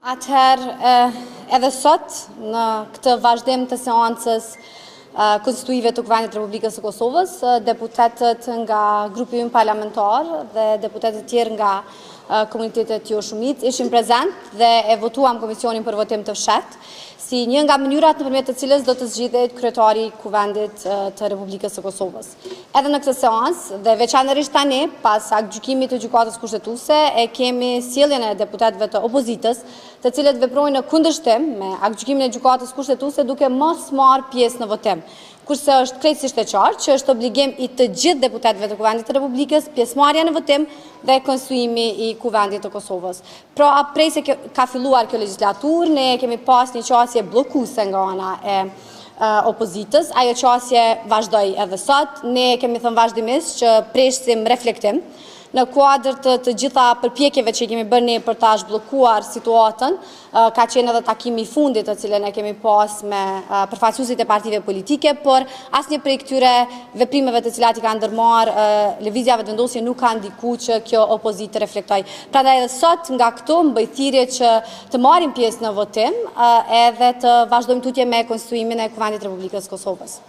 Atëherë, edhe sot, në këtë vazhdim të seancës konstituive të Kuvendit të Republikës së Kosovës, deputetët nga grupi ynë parlamentar dhe deputetët tjerë nga komunitetet jo shumic ishin prezent dhe e votuam komisionin për votim të fshetë, si një nga mënyrat nëpërmjet të cilës do të zgjidhet kryetari i Kuvendit të Republikës së Kosovës. Edhe në këtë seancë dhe veçanërisht tani, pas aktgjykimit të gjykatës kushtetuese, e kemi sjelljen e deputetëve të opozitës, të cilët veprojnë në kundërshtim me aktgjykimin e gjykatës kushtetuese duke mos marrë pjesë në votim. Kurse është krejtësisht e qartë që është obligim i të gjithë deputetëve të Kuvendit të Republikës pjesëmarrja në votim dhe konstituimi i Kuvendit të Kosovës. Pra, prej se ka filluar kjo legjislaturë, ne kemi pas një qasje bllokuese nga ana e opozitës. Ajo qasje vazhdoi edhe sot. Ne kemi thënë vazhdimisht që presim reflektim në kuadër të gjitha përpjekjeve që kemi bërë ne për ta zhbllokuar situatën, ka qenë edhe takimi i fundit të cilën e kemi pas me përfaqësuesit e partive politike, por asnjë prej këtyre veprimeve të cilat i kanë ndërmarrë lëvizjave të vendosje nuk ka ndikuar që kjo opozitë të reflektoj. Prandaj edhe sot nga këto mbaj thirrje që të marrim pjesë në votim edhe të vazhdojmë tutje me konstituimin e Kuvendit të Republikës së Kosovës.